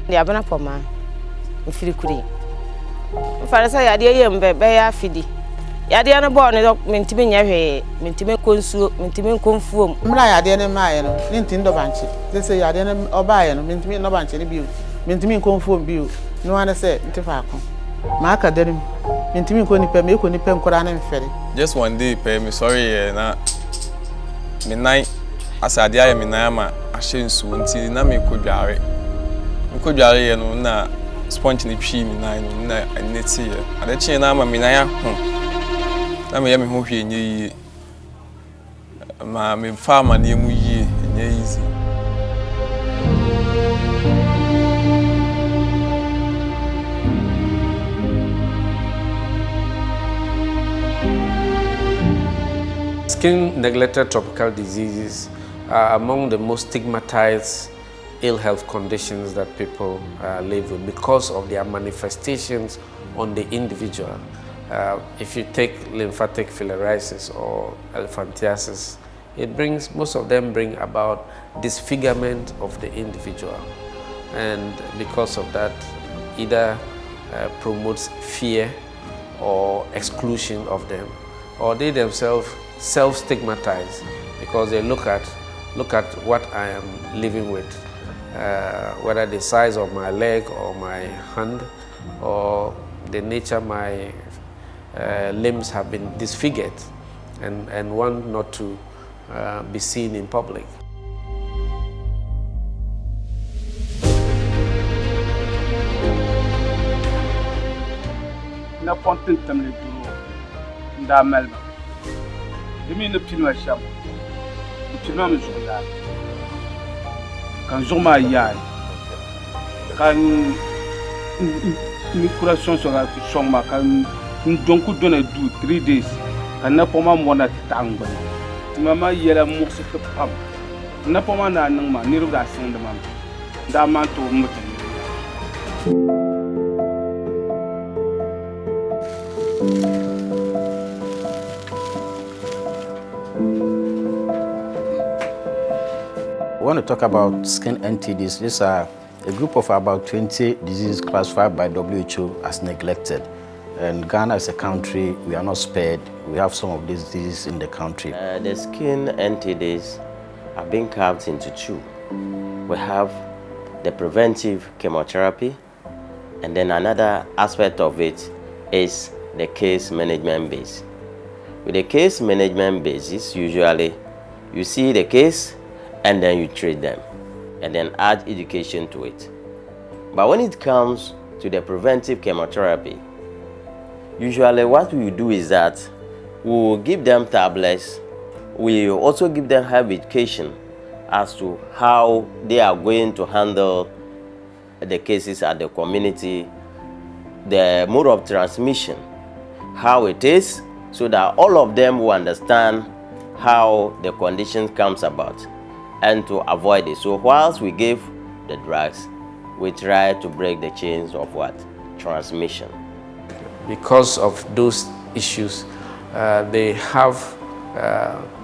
The abana poma, mfirikuri. Mfarasa yade yembe be ya fidi. Yade na bo ne mentimi nya hwe, mentimi konsuo, mentimi konfuom. Mra yade ne maaye no, nti ndo banche. Se yade ne obaaye no, mentimi no banche ne biu. Mentimi konfuom biu. No ane se nti faako. Ma aka danim. Mentimi ko nipa me ko nipa nkora na mfere. Just one day pay me sorry na me nine asade aye me nine ma ahye nsu nti na me kodware. Me kodware ye no na sponge ni twi me nine no na aneti ye. Ade chi na ma me nine na me ye me ho hwe enye yi. Ma me fa ma na emu yi enye easy. Skin-neglected tropical diseases are among the most stigmatized ill health conditions that people live with because of their manifestations on the individual. If you take lymphatic filariasis or elephantiasis, most of them bring about disfigurement of the individual. And because of that, either promotes fear or exclusion of them, or they themselves self-stigmatize because they look at what I am living with, whether the size of my leg or my hand or the nature my limbs have been disfigured and want not to be seen in public. Na pontin tamle duro nda melba demi ne pinwa sham pinwa me zuya kan zuma ya kan ni curation sur la choma kan donc donner 3 days kan na poma mona tangba mama yela muksi ke pam na poma na nang ma ni ruga sin de mam da man to mutin. I want to talk about skin NTDs. These are a group of about 20 diseases classified by WHO as neglected. And Ghana is a country, we are not spared. We have some of these diseases in the country. The skin NTDs are being carved into two. We have the preventive chemotherapy, and then another aspect of it is the case management base. With the case management basis, usually you see the case and then you treat them and then add education to it. But when it comes to the preventive chemotherapy, usually what we do is that we will give them tablets. We will also give them health education as to how they are going to handle the cases at the community, the mode of transmission, how it is, so that all of them will understand how the condition comes about and to avoid it. So whilst we give the drugs, we try to break the chains of what? Transmission. Because of those issues, they have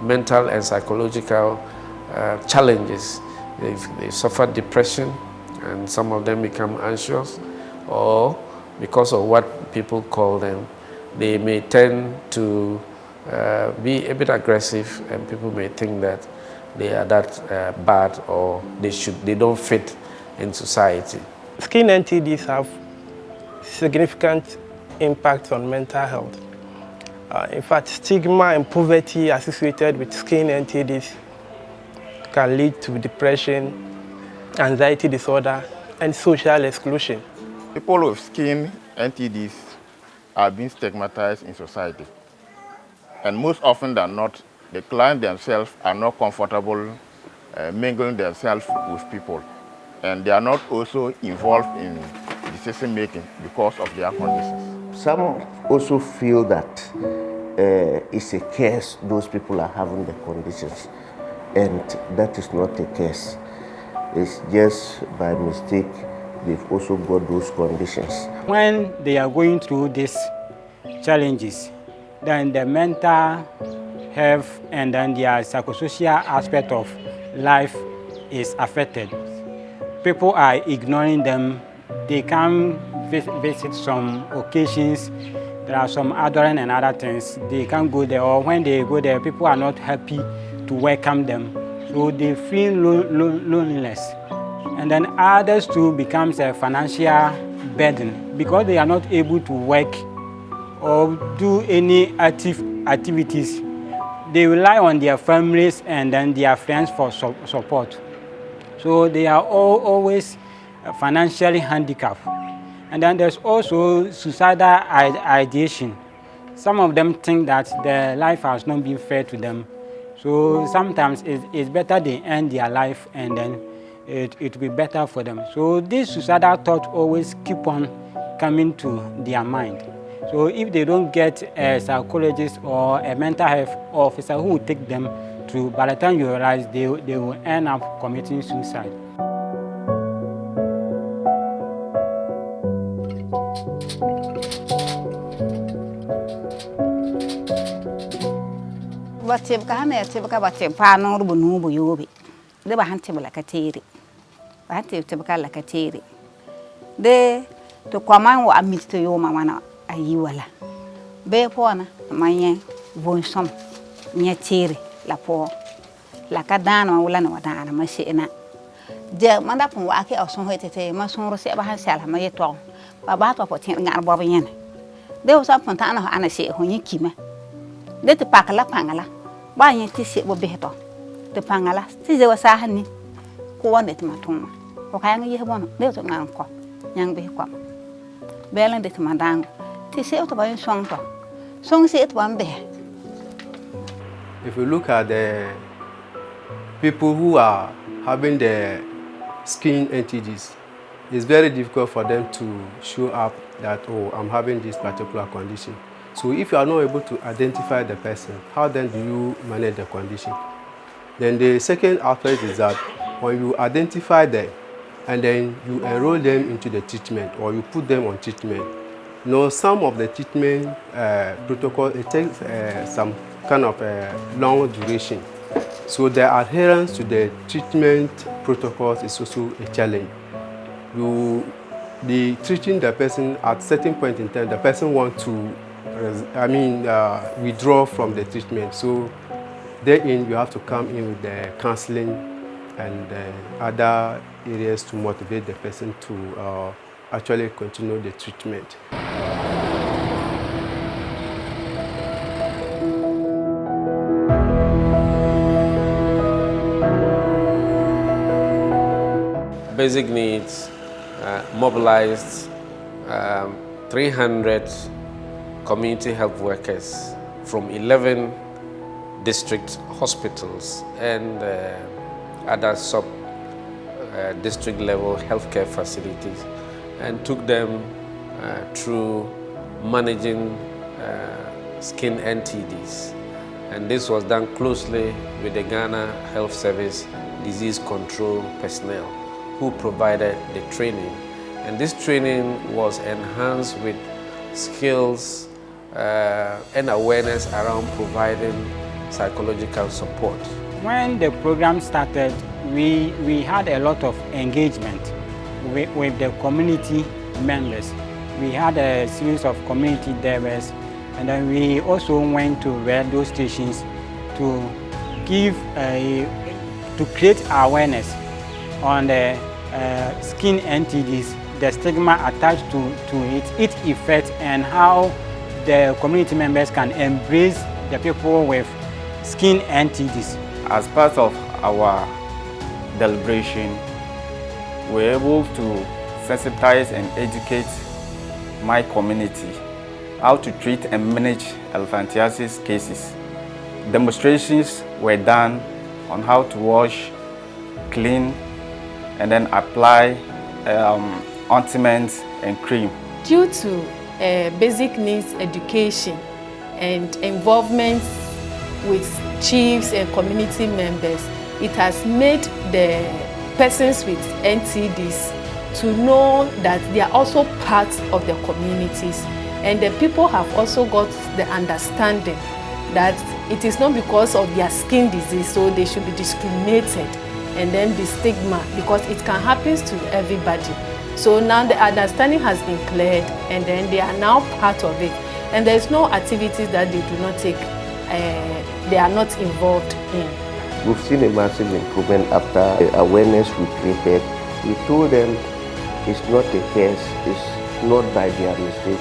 mental and psychological challenges. They suffer depression, and some of them become anxious, or because of what people call them, they may tend to be a bit aggressive, and people may think that they are that bad, or they don't fit in society. Skin NTDs have significant impact on mental health. In fact, stigma and poverty associated with skin NTDs can lead to depression, anxiety disorder, and social exclusion. People with skin NTDs are being stigmatized in society. And most often than not, the clients themselves are not comfortable mingling themselves with people. And they are not also involved in decision making because of their conditions. Some also feel that it's a curse those people are having the conditions, and that is not the case. It's just by mistake they've also got those conditions. When they are going through these challenges, then the mental health and then their psychosocial aspect of life is affected. people are ignoring them. They can visit some occasions. There are some adorning and other things. They can't go there, or when they go there, people are not happy to welcome them. So they feel loneliness. And then others too becomes a financial burden because they are not able to work or do any activities. They rely on their families and then their friends for support. So they are always financially handicapped. And then there's also suicidal ideation. Some of them think that their life has not been fair to them. So sometimes it's better they end their life and then it will be better for them. So this suicidal thought always keep on coming to their mind. So if they don't get a psychologist or a mental health officer who will take them through, by the time you realize they will end up committing suicide. Batib kahane tibka batib pano rubunu bu yobi de ba hanti bala kateri ba hanti tibka la kateri de to kwaman wa amito yo mama na ayi wala be pona manye vonsom nya tiri la po la kadana wala na wadana mashina de manda pon wa ke oson hoitete ma son ro se ba han sala ma yeto ba to potin ngar bo bien de o sa pon ta na ana se honyi kima de te pakala pangala ba yin ti se bo beto te pangala ti je wasa hani ko wonde ti matuma o kaya ngi hebono de to ngan ko nyang be ko belen de mandang ti se to ba yin song se to ban be. If you look at the people who are having the skin NTDs, it's very difficult for them to show up that, oh, I'm having this particular condition. So if you are not able to identify the person, how then do you manage the condition? Then the second aspect is that when you identify them and then you enroll them into the treatment or you put them on treatment, you know, some of the treatment protocol, it takes some kind of long duration. So the adherence to the treatment protocols is also a challenge. You be treating the person at a certain point in time, the person wants to withdraw from the treatment. So therein you have to come in with the counseling and other areas to motivate the person to actually continue the treatment. Basic Needs mobilized 300 community health workers from 11 district hospitals and other sub-district level healthcare facilities and took them through managing skin NTDs. And this was done closely with the Ghana Health Service disease control personnel who provided the training. And this training was enhanced with skills and awareness around providing psychological support. When the program started, we had a lot of engagement with the community members. We had a series of community divers, and then we also went to radio stations to create awareness on the skin NTDs, the stigma attached to it, its effect, and how the community members can embrace the people with skin NTDs. As part of our deliberation, we're able to sensitize and educate my community how to treat and manage elephantiasis cases. Demonstrations were done on how to wash, clean, and then apply ointments and cream. Due to basic needs education and involvement with chiefs and community members, it has made the persons with NTDs to know that they are also part of the communities, and the people have also got the understanding that it is not because of their skin disease so they should be discriminated, and then the stigma, because it can happen to everybody. So now the understanding has been cleared, and then they are now part of it. And there's no activities that they do not take, they are not involved in. We've seen a massive improvement after the awareness we created. We told them it's not a case, it's not by their mistake.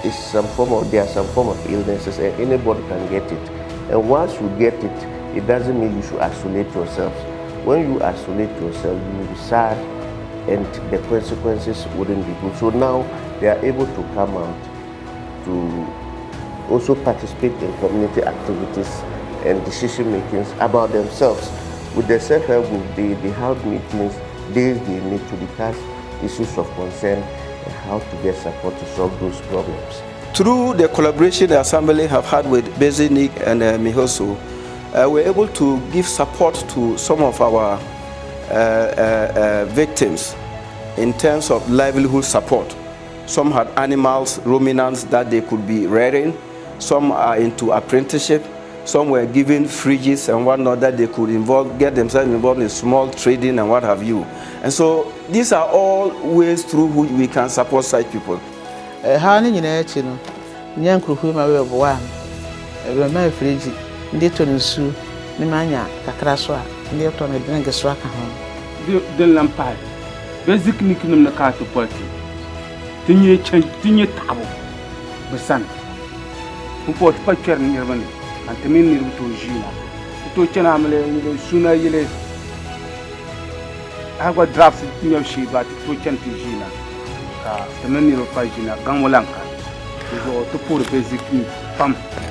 It's there are some form of illnesses, and anybody can get it. And once you get it, it doesn't mean you should isolate yourselves. When you isolate yourself, you will be sad, and the consequences wouldn't be good. So now they are able to come out to also participate in community activities and decision makings about themselves. With the self-help group, they have meetings, days they need to discuss issues of concern and how to get support to solve those problems. Through the collaboration the Assembly have had with BasicNeeds and Mihoso, we're able to give support to some of our victims in terms of livelihood support. Some had animals, ruminants that they could be rearing. Some are into apprenticeship. Some were given fridges and whatnot that they could get themselves involved in small trading and what have you. And so these are all ways through which we can support such people. How many years ago, young people were born. My fridge, they turn into Nimanya, Kakraswa, and they turn a drink a swaka home. The lampard, basic nickname the car to party. Tinye tabo, the sun. Who put picture in your money, and to me to Gina. To Chanamele, sooner you I got drafts in your sheet, but to Chantigina. The many of Pagina, Gamolanka. To put a basic need.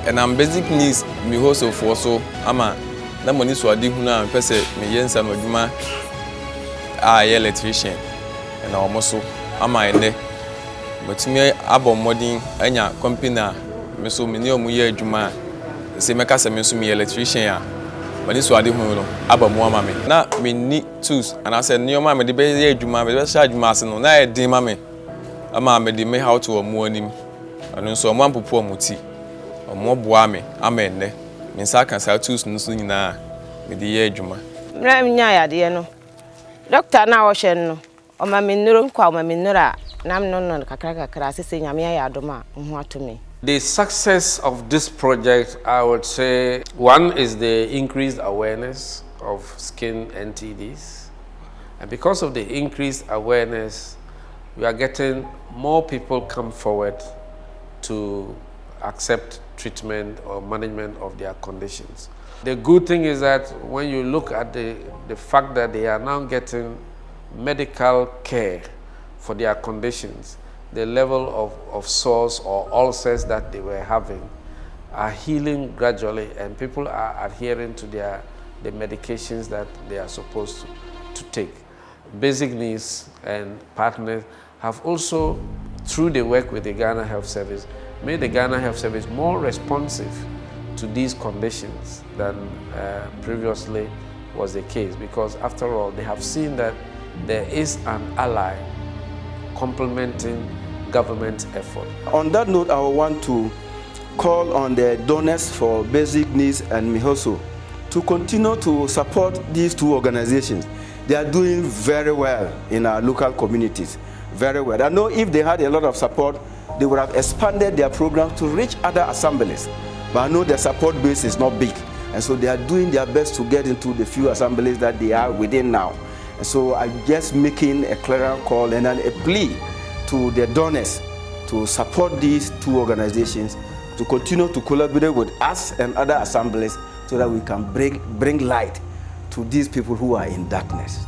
And I'm basic needs, me also for so, ama, na money so adi huna, and person, me yensa no juma, electrician, and almost so, ama ene. But me abo modern anya company me so me mu ye adwuma se me kasa me so me electrician ya mani so ade hu no aba mu ama me na me ni tools and I said nyoma me de be ye adwuma me be sha adwuma ase no na e din ma me ama me de me how to omo anim anu so omo ampopo omo ti omo boa me ama enne me nsa kan sa tools no so nyina me de ye adwuma na me nya ya de no doctor na wo hwe no o ma me nuro nkwa o ma me nuro The success of this project, I would say, one is the increased awareness of skin NTDs. And because of the increased awareness, we are getting more people come forward to accept treatment or management of their conditions. The good thing is that when you look at the fact that they are now getting medical care for their conditions, the level of sores or ulcers that they were having are healing gradually, and people are adhering to the medications that they are supposed to take. BasicNeeds and partners have also, through the work with the Ghana Health Service, made the Ghana Health Service more responsive to these conditions than previously was the case, because after all, they have seen that there is an ally complementing government effort. On that note, I want to call on the donors for BasicNeeds and Mihoso to continue to support these two organizations. They are doing very well in our local communities, very well. I know if they had a lot of support, they would have expanded their program to reach other assemblies. But I know their support base is not big, and so they are doing their best to get into the few assemblies that they are within now. And so I'm just making a clear call and a plea to the donors to support these two organizations, to continue to collaborate with us and other assemblies so that we can bring light to these people who are in darkness.